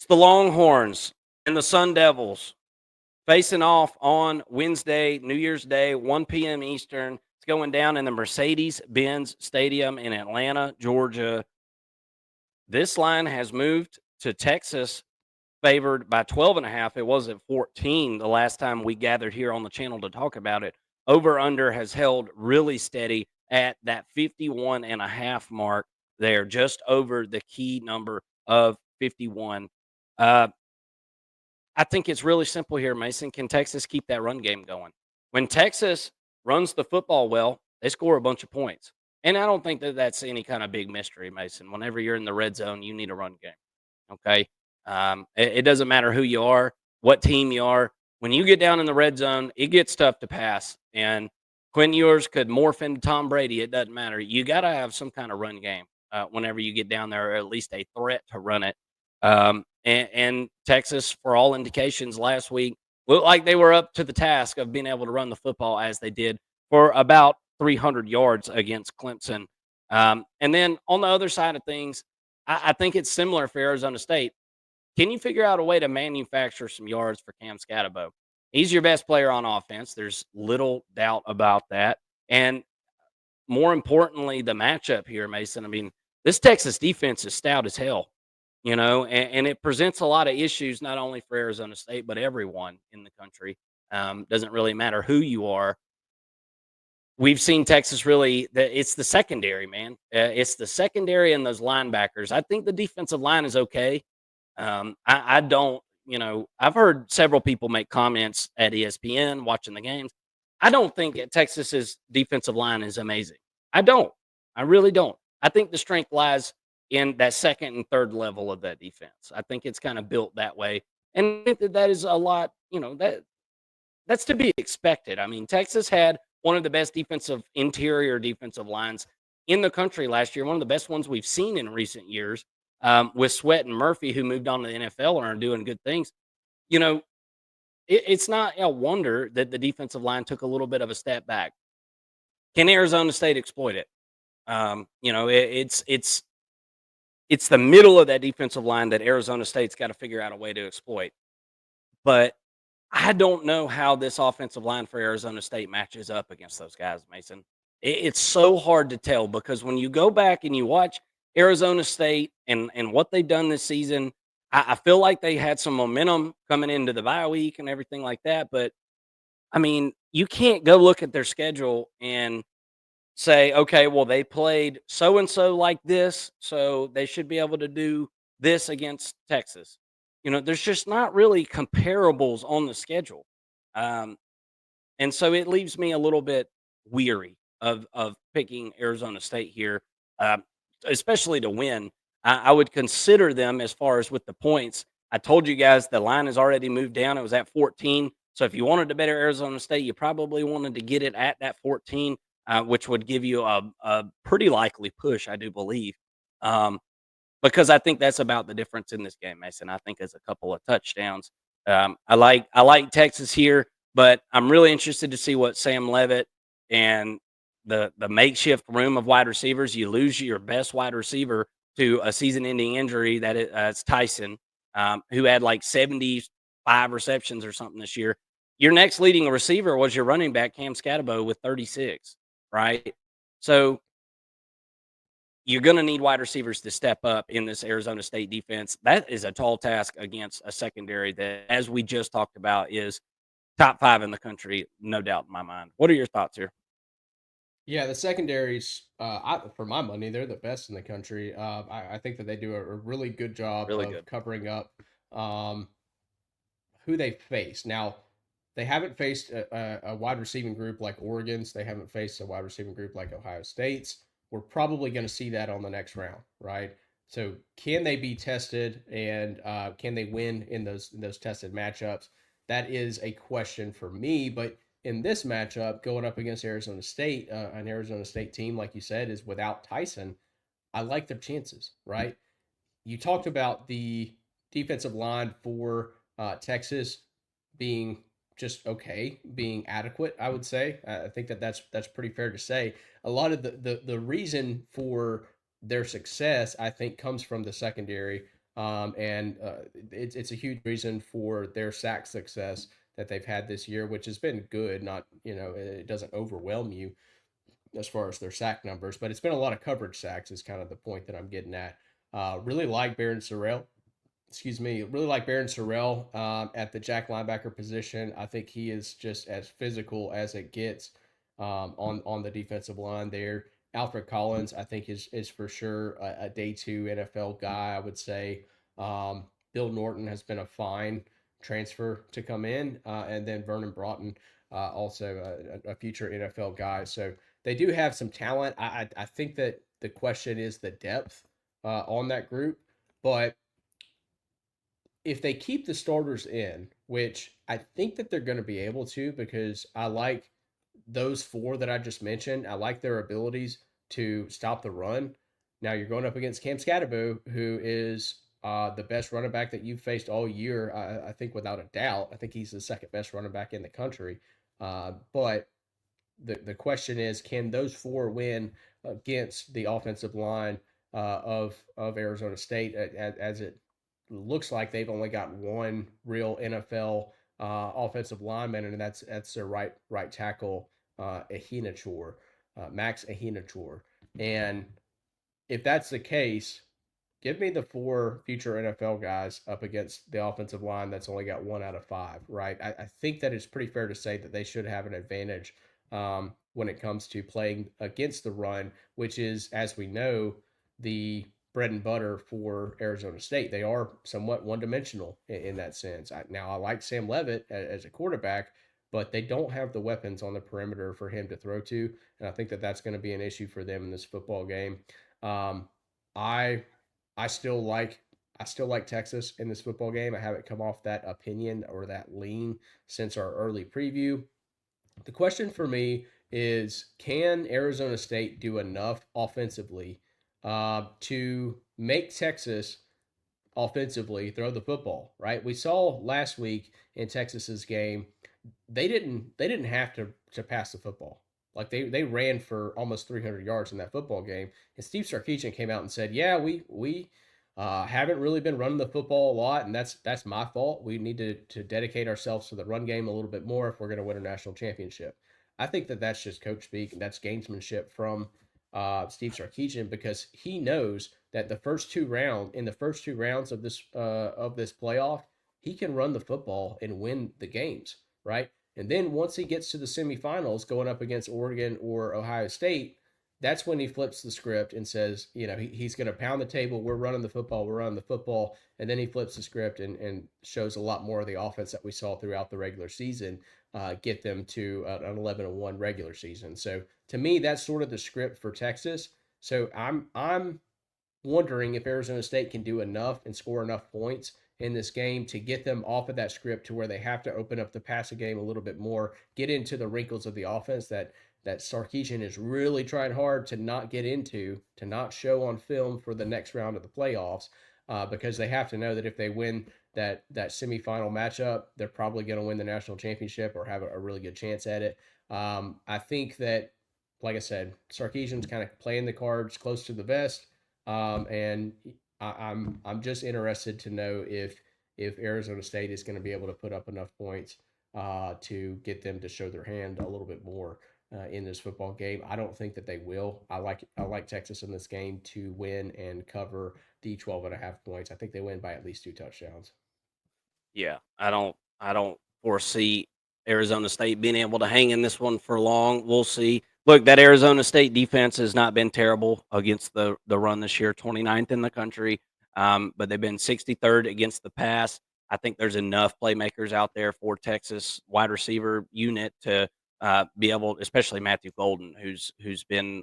It's the Longhorns and the Sun Devils facing off on Wednesday, New Year's Day, 1 p.m. Eastern. It's going down in the Mercedes-Benz Stadium in Atlanta, Georgia. This line has moved to Texas, favored by 12.5. It was at 14 the last time we gathered here on the channel to talk about it. Over under has held really steady at that 51.5 mark there, just over the key number of 51. Uh, I think it's really simple here, Mason. Can Texas keep that run game going? When Texas runs the football well, they score a bunch of points. And I don't think that that's any kind of big mystery, Mason. Whenever you're in the red zone, you need a run game. Okay. It doesn't matter who you are, what team you are. When you get down in the red zone, it gets tough to pass. And Quinn Ewers could morph into Tom Brady. It doesn't matter. You got to have some kind of run game whenever you get down there, or at least a threat to run it. And Texas, for all indications, last week looked like they were up to the task of being able to run the football as they did for about 300 yards against Clemson. And then on the other side of things, I think it's similar for Arizona State. Can you figure out a way to manufacture some yards for Cam Scatabo? He's your best player on offense. There's little doubt about that. And more importantly, the matchup here, Mason. I mean, this Texas defense is stout as hell, and it presents a lot of issues not only for Arizona State but everyone in the country. Doesn't really matter who you are. We've seen Texas really. It's the secondary, man. It's the secondary and those linebackers. I think the defensive line is okay. I don't. I've heard several people make comments at ESPN watching the games. I don't think that Texas's defensive line is amazing. I don't. I really don't. I think the strength lies in that second and third level of that defense. I think it's kind of built that way, and I think that is a lot. That's to be expected. I mean, Texas had one of the best interior defensive lines in the country last year, one of the best ones we've seen in recent years, with Sweat and Murphy, who moved on to the NFL and are doing good things. You know, it's not a wonder that the defensive line took a little bit of a step back. Can Arizona State exploit it? It's the middle of that defensive line that Arizona State's got to figure out a way to exploit. But I don't know how this offensive line for Arizona State matches up against those guys, Mason. It's so hard to tell because when you go back and you watch Arizona State and what they've done this season, I feel like they had some momentum coming into the bye week and everything like that. But I mean, you can't go look at their schedule and say, okay, well, they played so and so like this, so they should be able to do this against Texas. There's just not really comparables on the schedule. Um, and so it leaves me a little bit weary of picking Arizona State here, um, especially to win. I would consider them as far as with the points. I told you guys the line has already moved down. It was at 14. So if you wanted to bet Arizona State, you probably wanted to get it at that 14, which would give you a pretty likely push, I do believe. Because I think that's about the difference in this game, Mason. I think it's a couple of touchdowns. I like Texas here, but I'm really interested to see what Sam Levitt and the makeshift room of wide receivers. You lose your best wide receiver to a season-ending injury. It's Tyson, who had like 75 receptions or something this year. Your next leading receiver was your running back Cam Scatabo with 36, right? So you're going to need wide receivers to step up in this Arizona State defense. That is a tall task against a secondary that, as we just talked about, is top 5 in the country, no doubt in my mind. What are your thoughts here? Yeah, the secondaries, for my money, they're the best in the country. I think that they do a really good job Really of good. covering up um, who they face. Now, they haven't faced a wide receiving group like Oregon's. They haven't faced a wide receiving group like Ohio State's. We're probably going to see that on the next round, right? So, can they be tested and can they win in those tested matchups? That is a question for me. But in this matchup, going up against Arizona State, an Arizona State team, like you said, is without Tyson. I like their chances, right? You talked about the defensive line for Texas being just okay, being adequate. I would say. I think that's pretty fair to say. A lot of the reason for their success, I think, comes from the secondary. And it's a huge reason for their sack success that they've had this year, which has been good. Not, it doesn't overwhelm you as far as their sack numbers, but it's been a lot of coverage sacks is kind of the point that I'm getting at. Really like Baron Sorrell. Excuse me, really like Baron Sorrell at the jack linebacker position. I think he is just as physical as it gets on the defensive line there. Alfred Collins, I think, is for sure a day two NFL guy. I would say Bill Norton has been a fine transfer to come in, and then Vernon Broughton, also a future NFL guy. So they do have some talent. I think that the question is the depth on that group, but if they keep the starters in, which I think that they're going to be able to, because I like those four that I just mentioned. I like their abilities to stop the run. Now you're going up against Cam Scatterbo, who is the best running back that you've faced all year. I think without a doubt. I think he's the second best running back in the country. But the question is, can those four win against the offensive line of Arizona State, as it looks like they've only got one real NFL offensive lineman, and that's their right tackle, Ahinachor, Max Ahinachor. And if that's the case, give me the four future NFL guys up against the offensive line that's only got 1 out of 5, right? I think that it's pretty fair to say that they should have an advantage when it comes to playing against the run, which is, as we know, the bread and butter for Arizona State. They are somewhat one dimensional in that sense. Now, I like Sam Levitt as a quarterback, but they don't have the weapons on the perimeter for him to throw to. And I think that that's going to be an issue for them in this football game. Um, I I still like I still like Texas in this football game. I haven't come off that opinion or that lean since our early preview. The question for me is, can Arizona State do enough offensively to make Texas offensively throw the football, right? We saw last week in Texas's game, they didn't have to pass the football. Like they ran for almost 300 yards in that football game. And Steve Sarkisian came out and said, "Yeah, we haven't really been running the football a lot, and that's my fault. We need to dedicate ourselves to the run game a little bit more if we're going to win a national championship." I think that that's just coach speak, and that's gamesmanship from Steve Sarkisian, because he knows that the first two rounds of this playoff, he can run the football and win the games, right? And then once he gets to the semifinals, going up against Oregon or Ohio State, that's when he flips the script and says, he's going to pound the table. We're running the football. We're running the football. And then he flips the script and shows a lot more of the offense that we saw throughout the regular season, get them to an 11-1 regular season. So to me, that's sort of the script for Texas. So I'm wondering if Arizona State can do enough and score enough points in this game to get them off of that script to where they have to open up the passing game a little bit more, get into the wrinkles of the offense that Sarkisian is really trying hard to not get into, to not show on film for the next round of the playoffs, because they have to know that if they win that semifinal matchup, they're probably going to win the national championship or have a really good chance at it. I think that, like I said, Sarkisian's kind of playing the cards close to the vest, and I'm just interested to know if Arizona State is going to be able to put up enough points to get them to show their hand a little bit more in this football game. I don't think that they will. I like Texas in this game to win and cover the 12.5 points. I think they win by at least 2 touchdowns. Yeah, I don't foresee Arizona State being able to hang in this one for long. We'll see. Look, that Arizona State defense has not been terrible against the run this year, 29th in the country. But they've been 63rd against the pass. I think there's enough playmakers out there for Texas wide receiver unit to be able, especially Matthew Golden, who's been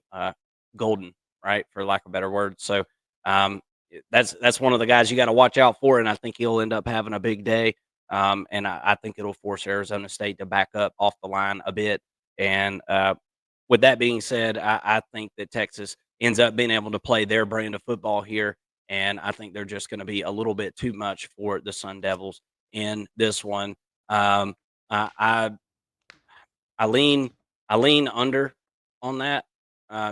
golden, right, for lack of a better word. So um, that's one of the guys you got to watch out for, and I think he'll end up having a big day. And I think it'll force Arizona State to back up off the line a bit. And with that being said, I think that Texas ends up being able to play their brand of football here, and I think they're just going to be a little bit too much for the Sun Devils in this one. Um, I, I I lean under on that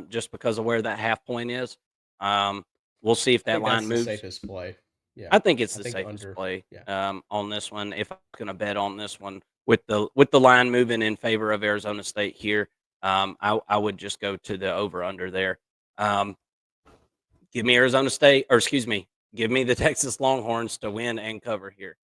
just because of where that half point is. Um, we'll see if I that think line that's the moves. safest play. Yeah. I think it's I the think safest under. play Yeah. on this one. If I'm going to bet on this one with the line moving in favor of Arizona State here, I would just go to the over under there. Um, give me Arizona State, or excuse me, give me the Texas Longhorns to win and cover here.